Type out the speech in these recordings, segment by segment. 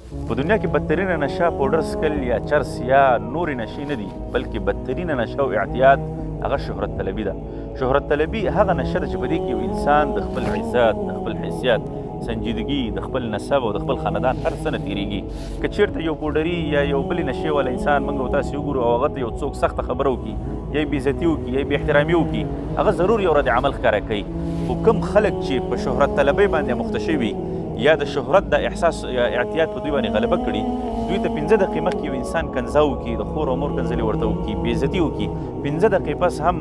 په دنیا کې بدترینه نشه پوډر سکل یا چرس یا نورې نشې نه دي، بلکې بدترینه نشه او اعتیاد هغه شهرت طلبي ده. شهرت طلبي هغه نشه ده چې په دې کې یو انسان د خپل عزت، د خپل حیثیت، سنجیدګي، د خپل نسب او د خپل خاندان هر څه نه تېرېږي. که چېرته یو پوډري یا یو بلې نشې والا انسان موږ او تاسې وګورو او هغه ته یو څوک سخته خبره وکړي یا یې بېعزتي وکړي یا یې بې احترامي وکړي، هغه ضرور یو رد عمل ښکاره کوي. خو کوم خلک چې په شهرت طلبۍ باندې مخته شوي یا د شهرت د احساس یا اعتیاد په دوی باندې غلبه کړي، دوی ته 5 دقیقې مخکې یو انسان کنځا وکړي، د خور او مور کنځلې ورته وکړي، بېعزتي وکړي، 5 دقیقې پس هم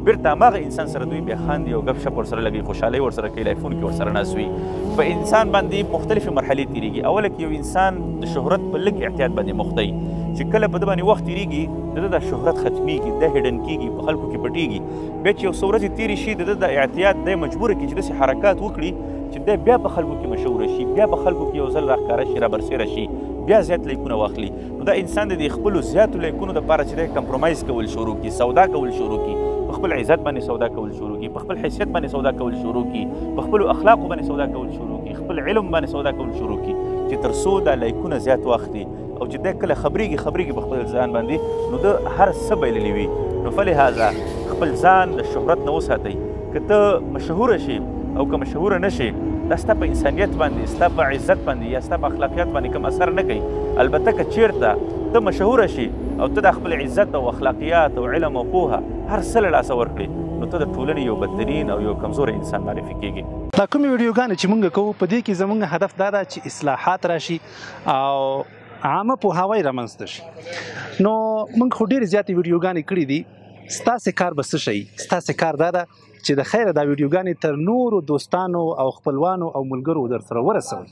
بیرته هماغه انسان سره دوی بیا خاندي او ګپ شپ ورسره لګوي، خوشحالۍ ورسره کوي، لایفون کې ورسره ناست وي. په انسان باندې مختلفې مرحلې تېرېږي. اوله کې یو انسان د شهرت په لږ اعتیاد باندې مخته وي چې کله په ده باندې وخت تېرېږي د ده د شهرت ختمیږي، ده هډن کېږي، په خلکو کې پټېږي. بیا چې یو څو ورځې تېرې شي د ده د اعتیاد دی مجبوره کړي چې داسې حرکات وکړي چې دی بیا په خلکو کې مشهوره شي، بیا په خلکو کې یو ځل راښکاره شي، رابرسېره شي، بیا زیات لایکونه واخلي. نو دا انسان د دې خپلو زیاتو لایکونو دپاره چې دی کمپرومایز کول شروع کړي، سودا کول شروع کړي، په خپل عزت باندې سودا کول شروع کړي، په خپل حیثیت باندې سودا کول شروع کړي، په خپلو اخلاقو باندې سودا کول شروع کړي، خپل علم باندې سودا کول شروع کړي چې تر څو دا لایکونه زیات واخلي او چې دی کله خبرېږي په خپل ځان باندې نو ده هر څه بایللی وي. نو فلهذا خپل ځان د شهرت نه وساتئ. که ته مشهوره شي او که مشهوره نه شي دا ستا په انسانیت باندې، ستا په عزت باندې یا ستا په اخلاقیات باندې کوم اثر نه کوي. البته که چېرته ته مشهوره شي او ته د خپل عزت او اخلاقیات او علم او پوهه هر څه له لاسه ورکړې نو ته د ټولنې یو بدترین او یو کمزوری انسان معرفي کېږي. دا کومې ویډیوګانې چې موږ کوو په دې کې زموږ هدف دا ده چې اصلاحات راشي او عامه پوهاوی رامنځته شي. نو موږ خو ډېرې زیاتې ویډیوګانې کړي دي. ستاسې کار به څه شي؟ ستاسې کار دا ده چې د خیره دا ویډیوګانې تر نورو دوستانو او خپلوانو او ملګرو در سره ورسوئ.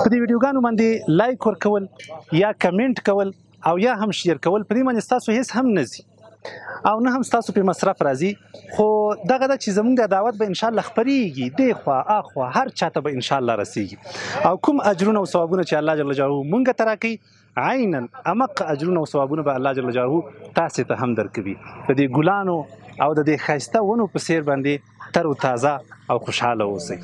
په دې ویډیوګانو باندې لایک ورکول یا کمنټ کول او یا هم شیر کول په دې باندې ستاسو هیڅ هم نه ځي او نه هم ستاسو په مصرف راځي. خو دغه ده چې زموږ د دعوت به انشاءالله خپرېږي، دې خوا اخوا هر چاته به انشاءالله رسېږي او کوم اجرونه او ثوابونه چې الله جل جلاله موږ ته راکوي عینا امق اجرونه او ثوابونه به الله جل جلاله تاسې ته هم درکوي. د دې ګلانو او د دې ښایسته ونو په څېر باندې تر و تازه او خوشحاله اوسئ.